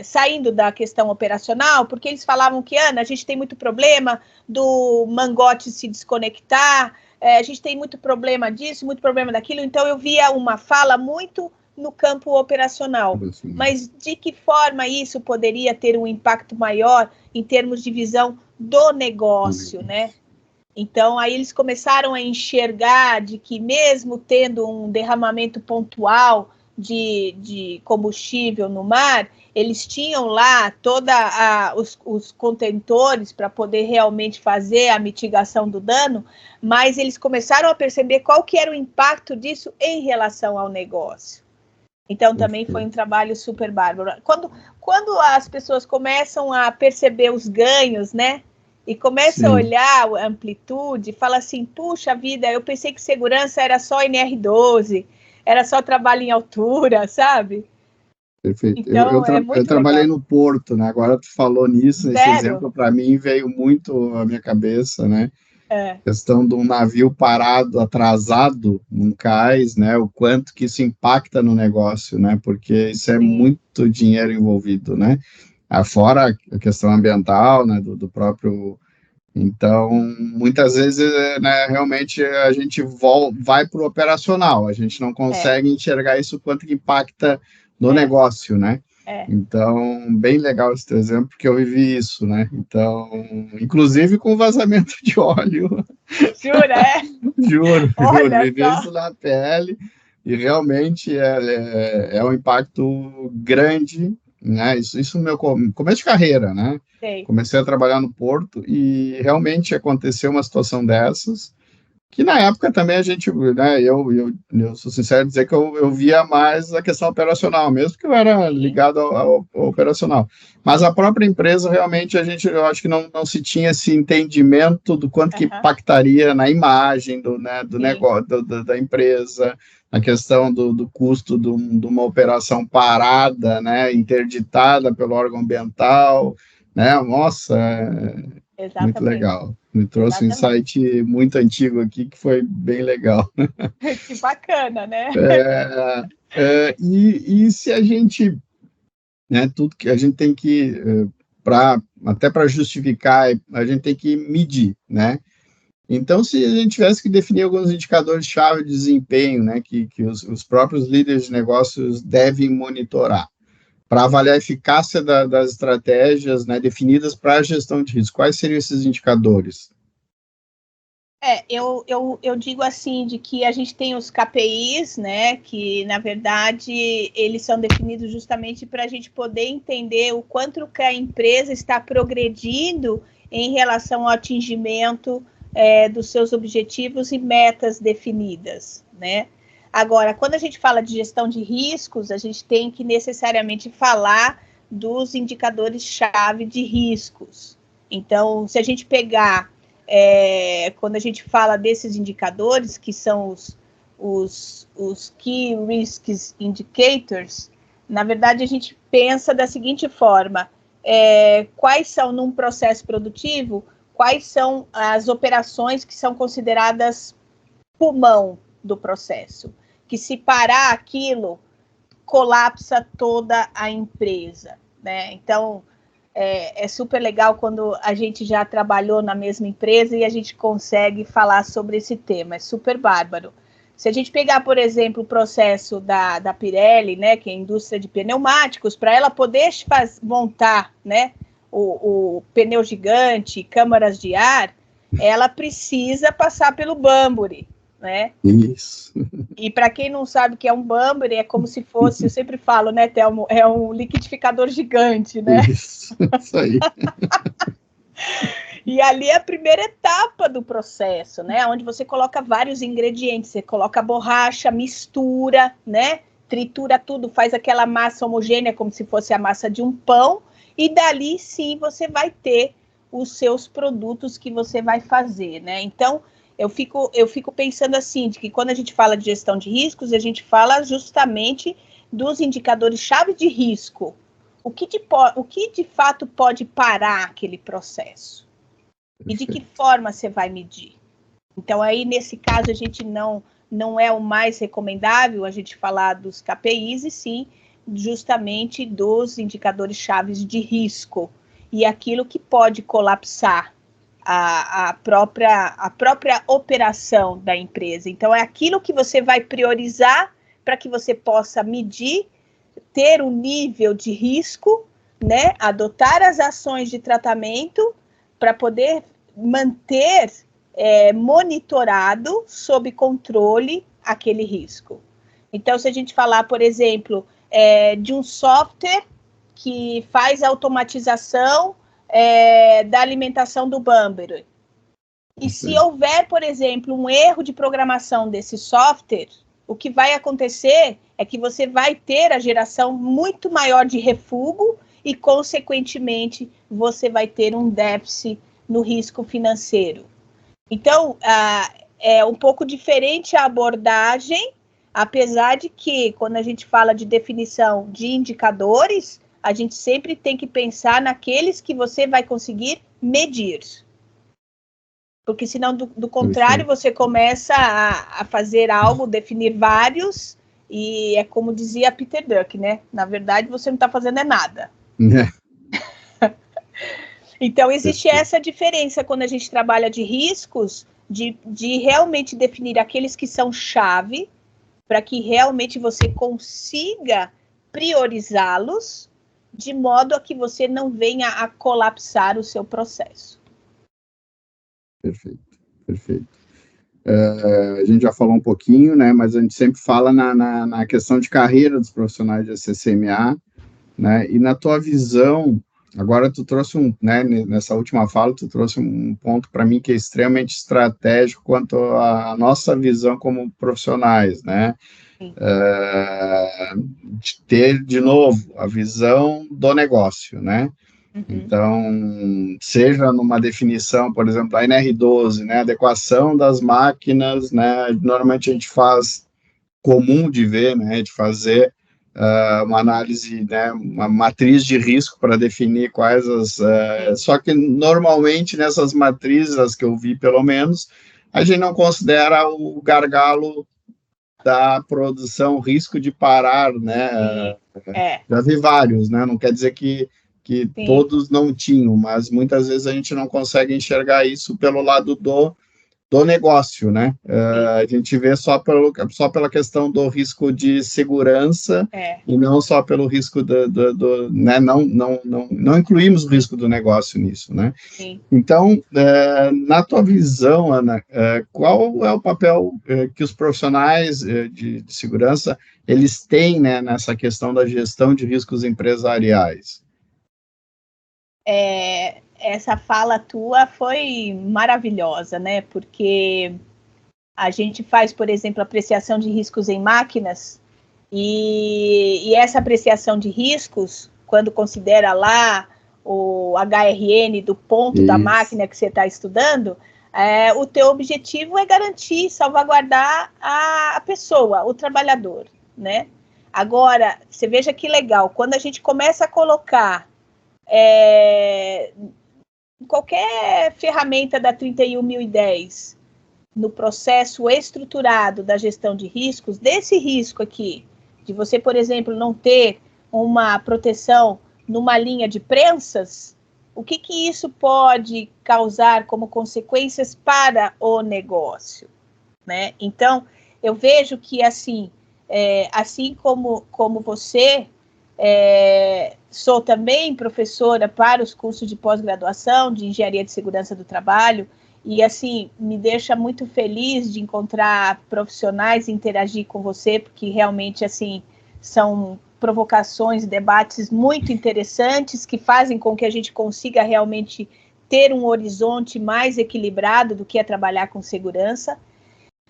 saindo da questão operacional, porque eles falavam que, Ana, a gente tem muito problema do mangote se desconectar, a gente tem muito problema disso, muito problema daquilo, então eu via uma fala muito no campo operacional, mas de que forma isso poderia ter um impacto maior em termos de visão do negócio, né? Então, aí eles começaram a enxergar de que mesmo tendo um derramamento pontual de combustível no mar, eles tinham lá todos os contentores para poder realmente fazer a mitigação do dano, mas eles começaram a perceber qual que era o impacto disso em relação ao negócio. Então, também foi um trabalho super bárbaro. Quando as pessoas começam a perceber os ganhos, né? E começa a olhar a amplitude, fala assim, puxa vida, eu pensei que segurança era só NR12, era só trabalho em altura, sabe? Perfeito. Então, eu trabalhei legal no Porto, né? Agora tu falou nisso, esse exemplo para mim veio muito à minha cabeça, né? Questão de um navio parado, atrasado num cais, né? O quanto que isso impacta no negócio, né? Porque isso é muito dinheiro envolvido, né? Fora a questão ambiental, né? Do próprio. Então, muitas vezes, né, realmente a gente vai para o operacional, a gente não consegue enxergar isso quanto que impacta no negócio, né? Então, bem legal esse teu exemplo, porque eu vivi isso, né? Então, inclusive com vazamento de óleo. Jura, Juro, Olha vivi só. isso na pele, e realmente é um impacto grande, né? Isso no meu começo de carreira, né? Sei. Comecei a trabalhar no Porto e realmente aconteceu uma situação dessas, que na época também a gente, né, eu sou sincero em dizer que eu via mais a questão operacional, mesmo que eu era ligado ao operacional. Mas a própria empresa, realmente, eu acho que não se tinha esse entendimento do quanto que impactaria na imagem do negócio, da empresa, a questão do custo de uma operação parada, né, interditada pelo órgão ambiental, né, nossa, muito legal. Me trouxe um insight muito antigo aqui que foi bem legal. Que bacana, né? E se a gente, né, tudo que a gente tem que, até para justificar, a gente tem que medir, né? Então, se a gente tivesse que definir alguns indicadores-chave de desempenho, né, que os próprios líderes de negócios devem monitorar, para avaliar a eficácia das estratégias, né, definidas para a gestão de risco, quais seriam esses indicadores? Eu digo assim, de que a gente tem os KPIs, né, que na verdade eles são definidos justamente para a gente poder entender o quanto que a empresa está progredindo em relação ao atingimento dos seus objetivos e metas definidas, né? Agora, quando a gente fala de gestão de riscos, a gente tem que necessariamente falar dos indicadores-chave de riscos. Então, se a gente pegar quando a gente fala desses indicadores, que são os Key Risks Indicators, na verdade, a gente pensa da seguinte forma, quais são, num processo produtivo, quais são as operações que são consideradas pulmão do processo, que se parar aquilo, colapsa toda a empresa, né? Então, é super legal quando a gente já trabalhou na mesma empresa e a gente consegue falar sobre esse tema, é super bárbaro. Se a gente pegar, por exemplo, o processo da Pirelli, né, que é a indústria de pneumáticos, para ela poder montar, né, o pneu gigante, câmaras de ar, ela precisa passar pelo Bunbury, né? Isso. E para quem não sabe o que é um Bunbury, é como se fosse, eu sempre falo, né, Thelmo, é um liquidificador gigante, né? Isso aí. E ali é a primeira etapa do processo, né? Onde você coloca vários ingredientes, você coloca borracha, mistura, né? Tritura tudo, faz aquela massa homogênea como se fosse a massa de um pão, e dali sim você vai ter os seus produtos que você vai fazer, né? Então, eu fico pensando assim, de que quando a gente fala de gestão de riscos, a gente fala justamente dos indicadores-chave de risco. O que de fato pode parar aquele processo? E de que forma você vai medir? Então, aí, nesse caso, a gente não é o mais recomendável a gente falar dos KPIs, e sim, justamente dos indicadores chaves de risco e aquilo que pode colapsar a própria operação da empresa. Então, é aquilo que você vai priorizar para que você possa medir, ter um nível de risco, né? Adotar as ações de tratamento para poder manter monitorado, sob controle, aquele risco. Então, se a gente falar, por exemplo, de um software que faz automatização da alimentação do Bunbury, e se houver, por exemplo, um erro de programação desse software, o que vai acontecer é que você vai ter a geração muito maior de refúgio e, consequentemente, você vai ter um déficit no risco financeiro. Então, é um pouco diferente a abordagem, apesar de que, quando a gente fala de definição de indicadores, a gente sempre tem que pensar naqueles que você vai conseguir medir. Porque senão, do contrário, você começa a fazer algo, definir vários, e é como dizia Peter Drucker, né? Na verdade, você não está fazendo nada. Então, existe essa diferença quando a gente trabalha de riscos, de realmente definir aqueles que são chave, para que realmente você consiga priorizá-los, de modo a que você não venha a colapsar o seu processo. Perfeito, perfeito. A gente já falou um pouquinho, né, mas a gente sempre fala na questão de carreira dos profissionais de CCMA, né, e na tua visão, agora tu trouxe né, nessa última fala, tu trouxe um ponto para mim que é extremamente estratégico quanto à nossa visão como profissionais, né, de ter, de novo, a visão do negócio, né, então, seja numa definição, por exemplo, da NR12, né, adequação das máquinas, né, normalmente a gente faz, comum de ver, né, de fazer uma análise, né, uma matriz de risco para definir quais só que normalmente nessas matrizes, as que eu vi pelo menos, a gente não considera o gargalo da produção, risco de parar, né, já vi vários, né, não quer dizer que todos não tinham, mas muitas vezes a gente não consegue enxergar isso pelo lado do negócio, né? A gente vê só pela questão do risco de segurança e não só pelo risco né? Não incluímos o risco do negócio nisso, né? Sim. Então, na tua visão, Ana, qual é o papel que os profissionais de segurança eles têm, né, nessa questão da gestão de riscos empresariais? Essa fala tua foi maravilhosa, né? Porque a gente faz, por exemplo, apreciação de riscos em máquinas, e essa apreciação de riscos, quando considera lá o HRN do ponto da máquina que você está estudando, o teu objetivo é garantir, salvaguardar a pessoa, o trabalhador, né? Agora, você veja que legal, quando a gente começa a colocar qualquer ferramenta da 31010 no processo estruturado da gestão de riscos, desse risco aqui, de você, por exemplo, não ter uma proteção numa linha de prensas, o que isso pode causar como consequências para o negócio, né? Então, eu vejo que, assim como você, sou também professora para os cursos de pós-graduação de Engenharia de Segurança do Trabalho, e, assim, me deixa muito feliz de encontrar profissionais e interagir com você, porque realmente, assim, são provocações, debates muito interessantes que fazem com que a gente consiga realmente ter um horizonte mais equilibrado do que é trabalhar com segurança.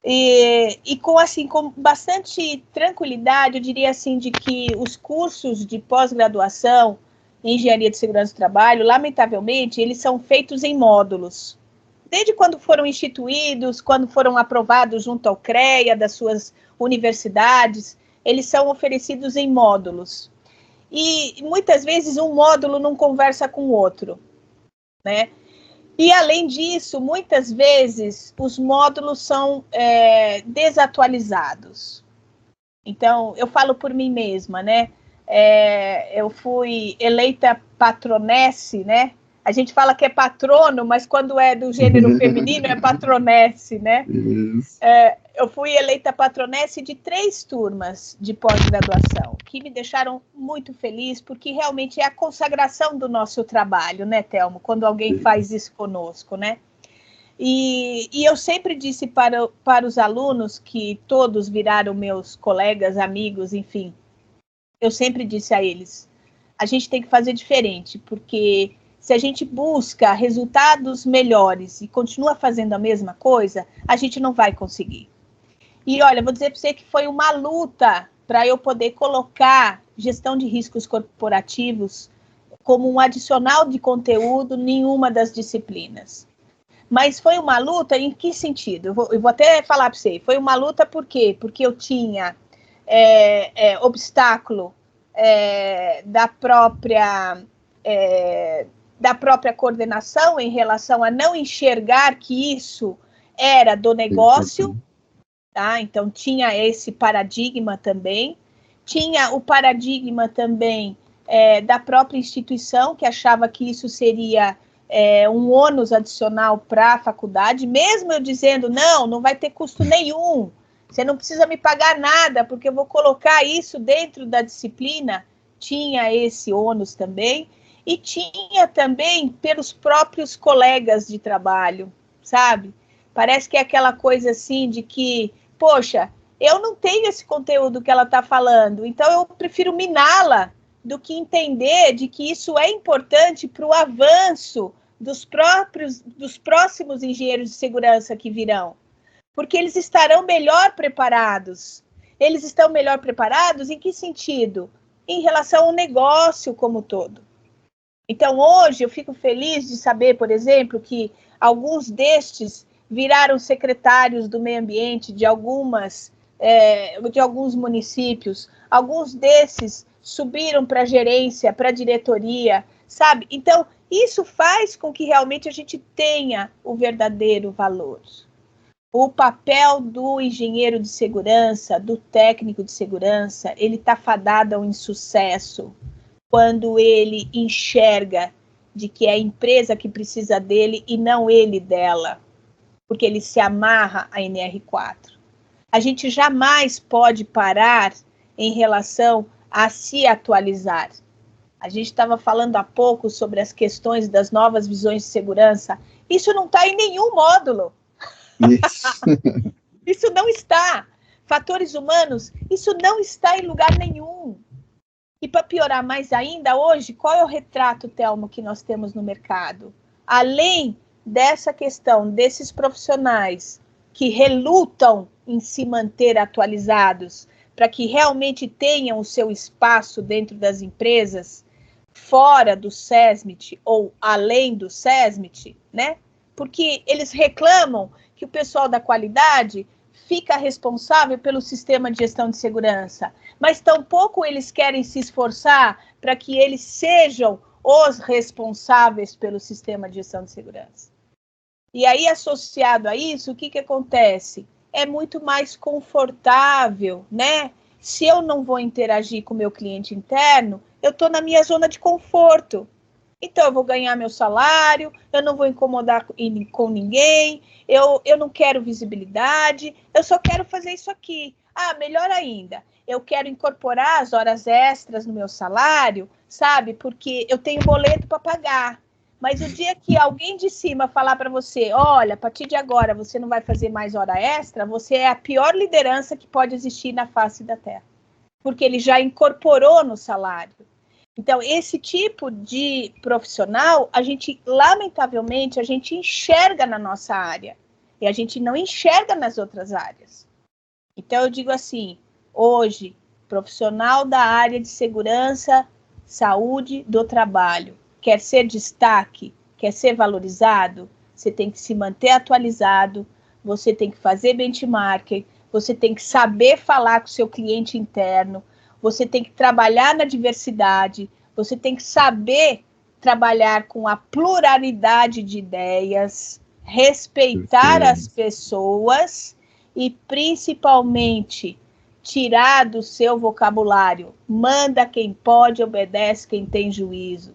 E com bastante tranquilidade, eu diria assim, de que os cursos de pós-graduação em Engenharia de Segurança do Trabalho, lamentavelmente, eles são feitos em módulos. Desde quando foram instituídos, quando foram aprovados junto ao CREA, das suas universidades, eles são oferecidos em módulos. E muitas vezes um módulo não conversa com o outro, né? E, além disso, muitas vezes os módulos são desatualizados. Então, eu falo por mim mesma, né? Eu fui eleita patronesse, né? A gente fala que é patrono, mas quando é do gênero feminino é patronesse, né? Eu fui eleita patronesse de 3 turmas de pós-graduação, que me deixaram muito feliz, porque realmente é a consagração do nosso trabalho, né, Thelmo? Quando alguém faz isso conosco, né? E eu sempre disse para os alunos, que todos viraram meus colegas, amigos, enfim, eu sempre disse a eles, a gente tem que fazer diferente, porque se a gente busca resultados melhores e continua fazendo a mesma coisa, a gente não vai conseguir. E, olha, vou dizer para você que foi uma luta para eu poder colocar gestão de riscos corporativos como um adicional de conteúdo em uma das disciplinas. Mas foi uma luta em que sentido? Eu vou até falar para você. Foi uma luta por quê? Porque eu tinha obstáculo da própria da própria coordenação em relação a não enxergar que isso era do negócio, tá? Então tinha esse paradigma também, tinha o paradigma também da própria instituição, que achava que isso seria um ônus adicional para a faculdade, mesmo eu dizendo, não vai ter custo nenhum, você não precisa me pagar nada, porque eu vou colocar isso dentro da disciplina, tinha esse ônus também, e tinha também pelos próprios colegas de trabalho, sabe? Parece que é aquela coisa assim de que, poxa, eu não tenho esse conteúdo que ela está falando, então eu prefiro miná-la do que entender de que isso é importante para o avanço dos próximos engenheiros de segurança que virão. Porque eles estarão melhor preparados. Eles estão melhor preparados em que sentido? Em relação ao negócio como um todo. Então, hoje, eu fico feliz de saber, por exemplo, que alguns destes viraram secretários do meio ambiente de alguns municípios. Alguns desses subiram para a gerência, para a diretoria, sabe? Então, isso faz com que realmente a gente tenha o verdadeiro valor. O papel do engenheiro de segurança, do técnico de segurança, ele está fadado ao insucesso quando ele enxerga de que é a empresa que precisa dele e não ele dela, porque ele se amarra à NR4. A gente jamais pode parar em relação a se atualizar. A gente estava falando há pouco sobre as questões das novas visões de segurança. Isso não está em nenhum módulo. Isso não está. Fatores humanos, isso não está em lugar nenhum. E para piorar mais ainda, hoje, qual é o retrato, Thelmo, que nós temos no mercado? Além dessa questão desses profissionais que relutam em se manter atualizados, para que realmente tenham o seu espaço dentro das empresas, fora do SESMIT ou além do SESMIT, né? Porque eles reclamam que o pessoal da qualidade fica responsável pelo sistema de gestão de segurança, mas tampouco eles querem se esforçar para que eles sejam os responsáveis pelo sistema de gestão de segurança. E aí, associado a isso, o que acontece? É muito mais confortável, né? Se eu não vou interagir com o meu cliente interno, eu estou na minha zona de conforto. Então, eu vou ganhar meu salário, eu não vou incomodar com ninguém, eu não quero visibilidade, eu só quero fazer isso aqui. Ah, melhor ainda, eu quero incorporar as horas extras no meu salário, sabe? Porque eu tenho boleto para pagar. Mas o dia que alguém de cima falar para você, olha, a partir de agora você não vai fazer mais hora extra, você é a pior liderança que pode existir na face da Terra. Porque ele já incorporou no salário. Então, esse tipo de profissional, lamentavelmente, a gente enxerga na nossa área. E a gente não enxerga nas outras áreas. Então, eu digo assim, hoje, profissional da área de segurança, saúde do trabalho, quer ser destaque, quer ser valorizado, você tem que se manter atualizado, você tem que fazer benchmarking, você tem que saber falar com o seu cliente interno, você tem que trabalhar na diversidade, você tem que saber trabalhar com a pluralidade de ideias, respeitar as pessoas e, principalmente, tirar do seu vocabulário, manda quem pode, obedece quem tem juízo.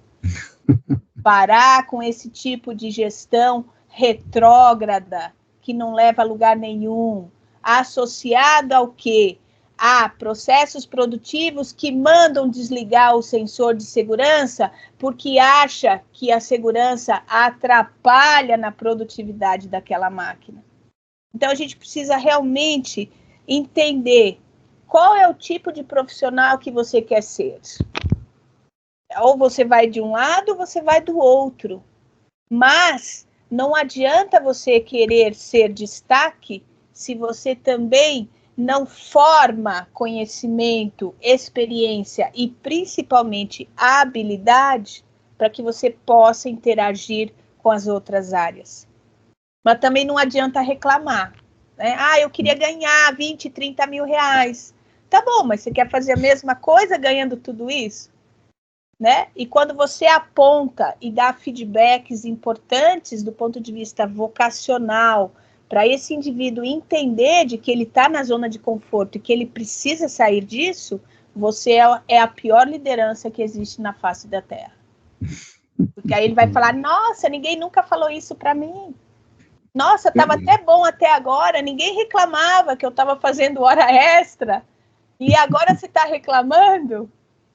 Parar com esse tipo de gestão retrógrada, que não leva a lugar nenhum, associado ao quê? Há processos produtivos que mandam desligar o sensor de segurança porque acha que a segurança atrapalha na produtividade daquela máquina. Então, a gente precisa realmente entender qual é o tipo de profissional que você quer ser. Ou você vai de um lado, ou você vai do outro. Mas não adianta você querer ser destaque se você também não forma conhecimento, experiência e, principalmente, a habilidade para que você possa interagir com as outras áreas. Mas também não adianta reclamar, né? Ah, eu queria ganhar 20, 30 mil reais. Tá bom, mas você quer fazer a mesma coisa ganhando tudo isso? né? E quando você aponta e dá feedbacks importantes do ponto de vista vocacional, para esse indivíduo entender de que ele está na zona de conforto e que ele precisa sair disso, você é a pior liderança que existe na face da Terra. Porque aí ele vai falar, nossa, ninguém nunca falou isso para mim. Nossa, estava até bom até agora, ninguém reclamava que eu estava fazendo hora extra, e agora você está reclamando?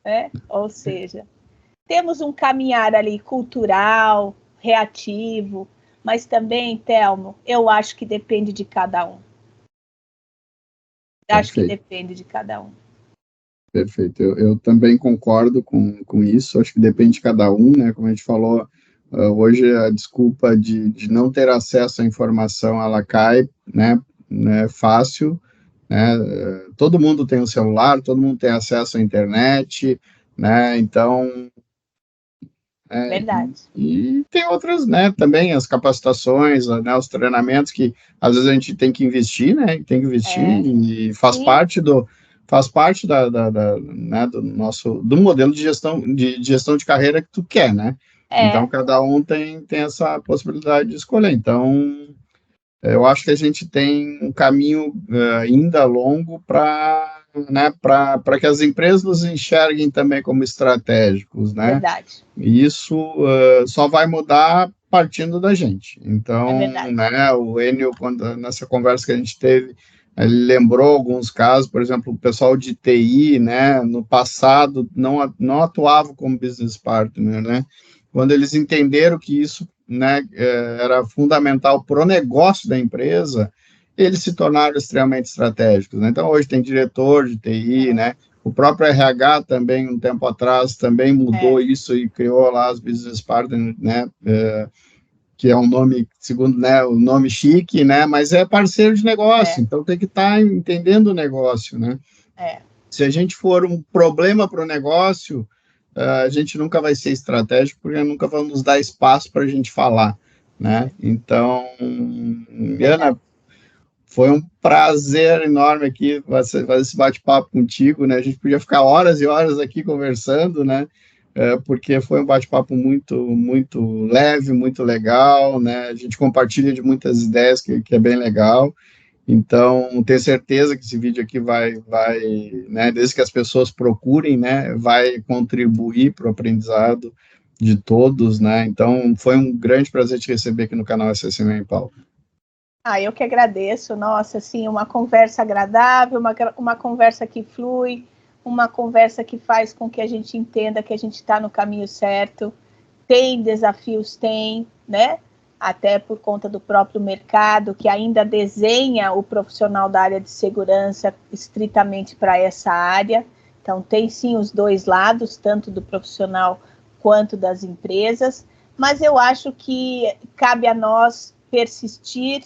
Né? Ou seja, temos um caminhar ali cultural, reativo, mas também, Thelmo, eu acho que depende de cada um. Acho que depende de cada um. Perfeito. Eu também concordo com isso. Acho que depende de cada um, né? Como a gente falou, hoje a desculpa de não ter acesso à informação, ela cai, né? Fácil, né? Todo mundo tem um celular, todo mundo tem acesso à internet, né? Então, verdade. E tem outras, né? Também as capacitações, né? Os treinamentos que às vezes a gente tem que investir, né? Tem que investir e faz parte né, do modelo de gestão de carreira que tu quer, né? Então, cada um tem essa possibilidade de escolher. Então, eu acho que a gente tem um caminho ainda longo para que as empresas nos enxerguem também como estratégicos, né? Verdade. E isso só vai mudar partindo da gente. Então, né, o Enio, nessa conversa que a gente teve, ele lembrou alguns casos, por exemplo, o pessoal de TI, né, no passado não atuava como business partner, né? Quando eles entenderam que isso, né, era fundamental para o negócio da empresa, eles se tornaram extremamente estratégicos, né? Então, hoje tem diretor de TI, né? O próprio RH também, um tempo atrás, também mudou isso e criou lá as business partners, né? Que é um nome, segundo, né, o nome chique, né? Mas é parceiro de negócio, então tem que estar entendendo o negócio, né? Se a gente for um problema para o negócio, a gente nunca vai ser estratégico, porque nunca vamos dar espaço para a gente falar, né? Então, Ana, foi um prazer enorme aqui fazer esse bate-papo contigo, né? A gente podia ficar horas e horas aqui conversando, né? Porque foi um bate-papo muito, muito leve, muito legal, né? A gente compartilha de muitas ideias que é bem legal. Então, tenho certeza que esse vídeo aqui vai, né? Desde que as pessoas procurem, né? Vai contribuir para o aprendizado de todos, né? Então, foi um grande prazer te receber aqui no canal SSM, Paulo. Eu que agradeço. Nossa, assim, uma conversa agradável, uma conversa que flui, uma conversa que faz com que a gente entenda que a gente está no caminho certo. Tem desafios, né? Até por conta do próprio mercado, que ainda desenha o profissional da área de segurança estritamente para essa área. Então, tem sim os dois lados, tanto do profissional quanto das empresas, mas eu acho que cabe a nós persistir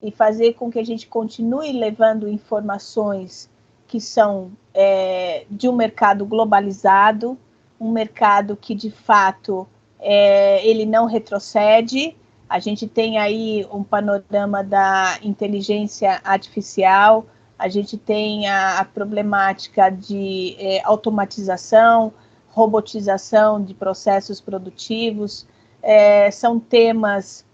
e fazer com que a gente continue levando informações que são de um mercado globalizado, um mercado que, de fato, ele não retrocede. A gente tem aí um panorama da inteligência artificial, a gente tem a problemática de automatização, robotização de processos produtivos, são temas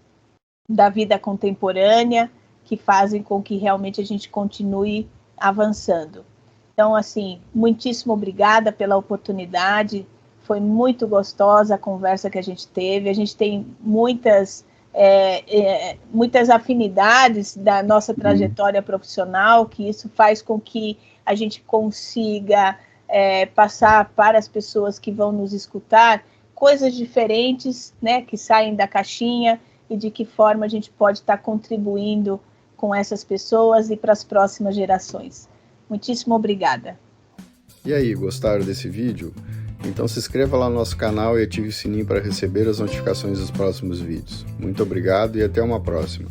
da vida contemporânea que fazem com que realmente a gente continue avançando. Então, assim, muitíssimo obrigada pela oportunidade, foi muito gostosa a conversa que a gente teve, a gente tem muitas afinidades da nossa trajetória profissional, que isso faz com que a gente consiga passar para as pessoas que vão nos escutar coisas diferentes, né, que saem da caixinha, e de que forma a gente pode estar contribuindo com essas pessoas e para as próximas gerações. Muitíssimo obrigada. E aí, gostaram desse vídeo? Então se inscreva lá no nosso canal e ative o sininho para receber as notificações dos próximos vídeos. Muito obrigado e até uma próxima.